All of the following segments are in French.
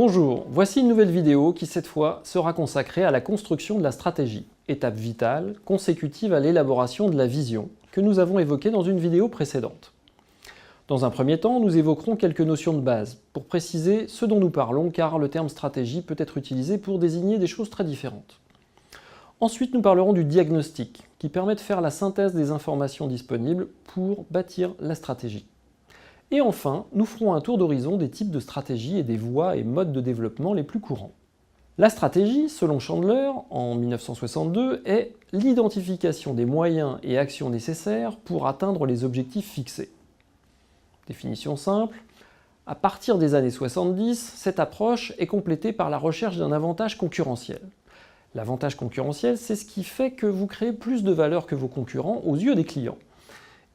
Bonjour, voici une nouvelle vidéo qui cette fois sera consacrée à la construction de la stratégie, étape vitale, consécutive à l'élaboration de la vision, que nous avons évoquée dans une vidéo précédente. Dans un premier temps, nous évoquerons quelques notions de base, pour préciser ce dont nous parlons, car le terme stratégie peut être utilisé pour désigner des choses très différentes. Ensuite, nous parlerons du diagnostic, qui permet de faire la synthèse des informations disponibles pour bâtir la stratégie. Et enfin, nous ferons un tour d'horizon des types de stratégies et des voies et modes de développement les plus courants. La stratégie, selon Chandler, en 1962, est l'identification des moyens et actions nécessaires pour atteindre les objectifs fixés. Définition simple, à partir des années 70, cette approche est complétée par la recherche d'un avantage concurrentiel. L'avantage concurrentiel, c'est ce qui fait que vous créez plus de valeur que vos concurrents aux yeux des clients,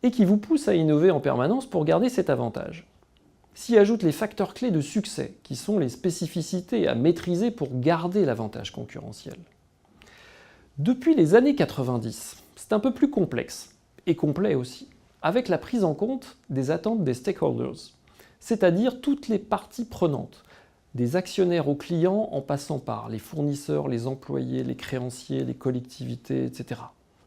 et qui vous pousse à innover en permanence pour garder cet avantage. S'y ajoutent les facteurs clés de succès, qui sont les spécificités à maîtriser pour garder l'avantage concurrentiel. Depuis les années 90, c'est un peu plus complexe, et complet aussi, avec la prise en compte des attentes des stakeholders, c'est-à-dire toutes les parties prenantes, des actionnaires aux clients en passant par les fournisseurs, les employés, les créanciers, les collectivités, etc.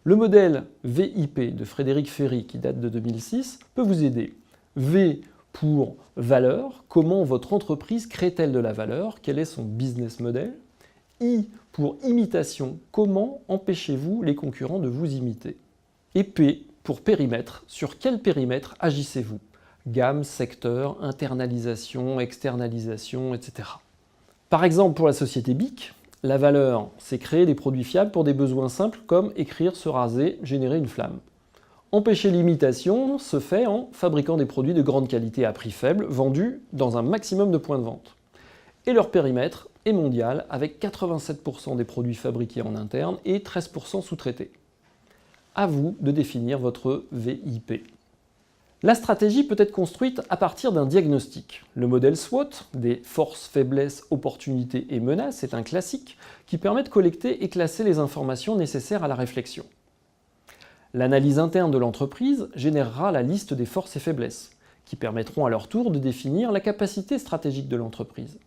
Le modèle VIP de Frédéric Ferry, qui date de 2006, peut vous aider. V pour valeur, comment votre entreprise crée-t-elle de la valeur, quel est son business model. I pour imitation, comment empêchez-vous les concurrents de vous imiter. Et P pour périmètre, sur quel périmètre agissez-vous. Gamme, secteur, internalisation, externalisation, etc. Par exemple, pour la société BIC, la valeur, c'est créer des produits fiables pour des besoins simples comme écrire, se raser, générer une flamme. Empêcher l'imitation se fait en fabriquant des produits de grande qualité à prix faible, vendus dans un maximum de points de vente. Et leur périmètre est mondial, avec 87% des produits fabriqués en interne et 13% sous-traités. À vous de définir votre VIP. La stratégie peut être construite à partir d'un diagnostic. Le modèle SWOT, des forces, faiblesses, opportunités et menaces, est un classique qui permet de collecter et classer les informations nécessaires à la réflexion. L'analyse interne de l'entreprise générera la liste des forces et faiblesses, qui permettront à leur tour de définir la capacité stratégique de l'entreprise.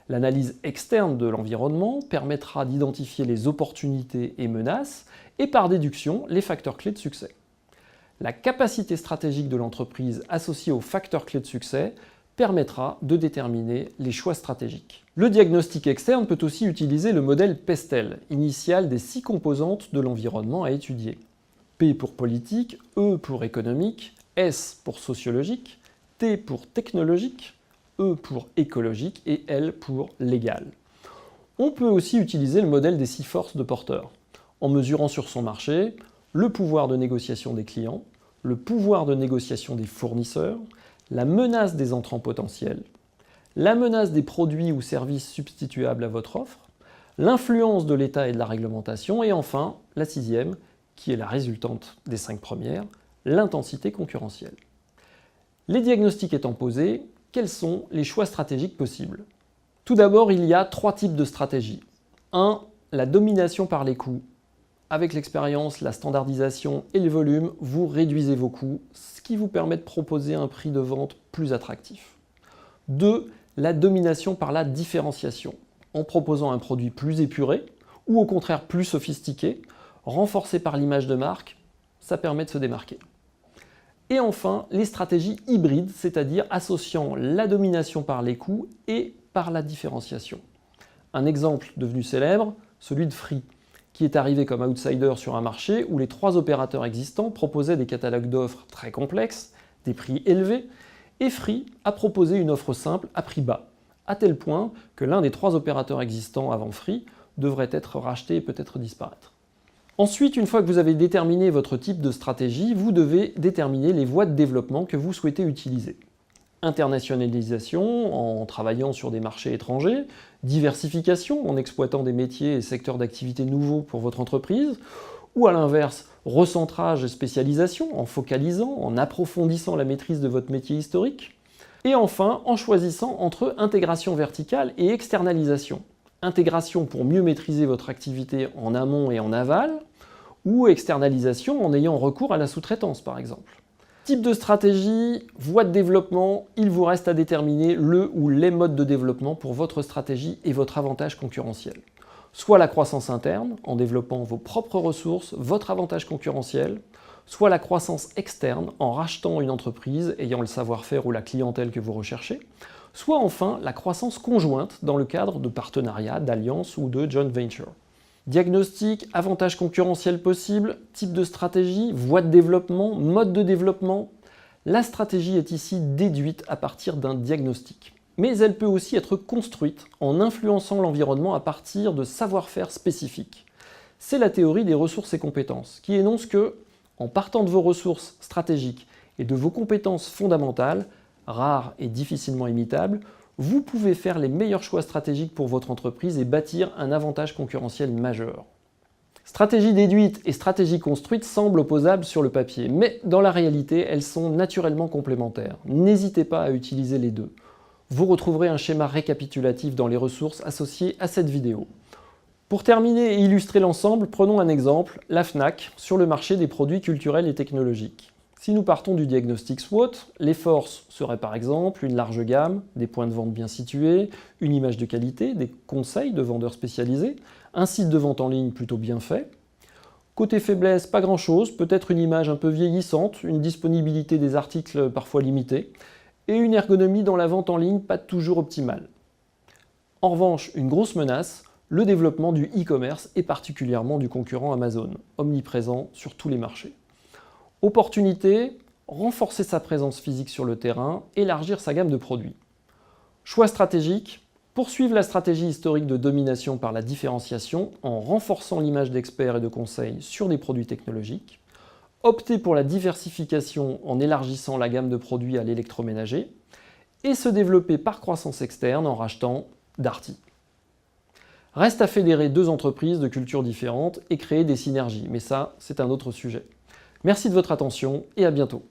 L'analyse externe de l'environnement permettra d'identifier les opportunités et menaces, et par déduction, les facteurs clés de succès. La capacité stratégique de l'entreprise associée aux facteurs clés de succès permettra de déterminer les choix stratégiques. Le diagnostic externe peut aussi utiliser le modèle PESTEL, initial des 6 composantes de l'environnement à étudier. P pour politique, E pour économique, S pour sociologique, T pour technologique, E pour écologique et L pour légal. On peut aussi utiliser le modèle des 6 forces de porteur, en mesurant sur son marché le pouvoir de négociation des clients, le pouvoir de négociation des fournisseurs, la menace des entrants potentiels, la menace des produits ou services substituables à votre offre, l'influence de l'État et de la réglementation, et enfin, la 6e, qui est la résultante des 5 premières, l'intensité concurrentielle. Les diagnostics étant posés, quels sont les choix stratégiques possibles? Tout d'abord, il y a 3 types de stratégies. 1. La domination par les coûts. Avec l'expérience, la standardisation et le volume, vous réduisez vos coûts, ce qui vous permet de proposer un prix de vente plus attractif. 2. La domination par la différenciation, en proposant un produit plus épuré, ou au contraire plus sophistiqué, renforcé par l'image de marque, ça permet de se démarquer. Et enfin, les stratégies hybrides, c'est-à-dire associant la domination par les coûts et par la différenciation. Un exemple devenu célèbre, celui de Free, qui est arrivé comme outsider sur un marché où les 3 opérateurs existants proposaient des catalogues d'offres très complexes, des prix élevés, et Free a proposé une offre simple à prix bas, à tel point que l'un des 3 opérateurs existants avant Free devrait être racheté et peut-être disparaître. Ensuite, une fois que vous avez déterminé votre type de stratégie, vous devez déterminer les voies de développement que vous souhaitez utiliser. Internationalisation, en travaillant sur des marchés étrangers, diversification, en exploitant des métiers et secteurs d'activité nouveaux pour votre entreprise, ou à l'inverse, recentrage et spécialisation, en focalisant, en approfondissant la maîtrise de votre métier historique, et enfin, en choisissant entre intégration verticale et externalisation. Intégration pour mieux maîtriser votre activité en amont et en aval, ou externalisation en ayant recours à la sous-traitance par exemple. Type de stratégie, voie de développement, il vous reste à déterminer le ou les modes de développement pour votre stratégie et votre avantage concurrentiel. Soit la croissance interne, en développant vos propres ressources, votre avantage concurrentiel, soit la croissance externe, en rachetant une entreprise ayant le savoir-faire ou la clientèle que vous recherchez, soit enfin la croissance conjointe dans le cadre de partenariats, d'alliances ou de joint venture. Diagnostic, avantage concurrentiel possible, type de stratégie, voie de développement, mode de développement. La stratégie est ici déduite à partir d'un diagnostic. Mais elle peut aussi être construite en influençant l'environnement à partir de savoir-faire spécifiques. C'est la théorie des ressources et compétences, qui énonce que, en partant de vos ressources stratégiques et de vos compétences fondamentales, rares et difficilement imitables, vous pouvez faire les meilleurs choix stratégiques pour votre entreprise et bâtir un avantage concurrentiel majeur. Stratégie déduite et stratégie construite semblent opposables sur le papier, mais dans la réalité, elles sont naturellement complémentaires. N'hésitez pas à utiliser les deux. Vous retrouverez un schéma récapitulatif dans les ressources associées à cette vidéo. Pour terminer et illustrer l'ensemble, prenons un exemple, la Fnac, sur le marché des produits culturels et technologiques. Si nous partons du diagnostic SWOT, les forces seraient par exemple une large gamme, des points de vente bien situés, une image de qualité, des conseils de vendeurs spécialisés, un site de vente en ligne plutôt bien fait. Côté faiblesse, pas grand-chose, peut-être une image un peu vieillissante, une disponibilité des articles parfois limitée, et une ergonomie dans la vente en ligne pas toujours optimale. En revanche, une grosse menace, le développement du e-commerce et particulièrement du concurrent Amazon, omniprésent sur tous les marchés. Opportunité, renforcer sa présence physique sur le terrain, élargir sa gamme de produits. Choix stratégique, poursuivre la stratégie historique de domination par la différenciation en renforçant l'image d'experts et de conseils sur des produits technologiques. Opter pour la diversification en élargissant la gamme de produits à l'électroménager. Et se développer par croissance externe en rachetant Darty. Reste à fédérer deux entreprises de cultures différentes et créer des synergies, mais ça, c'est un autre sujet. Merci de votre attention et à bientôt.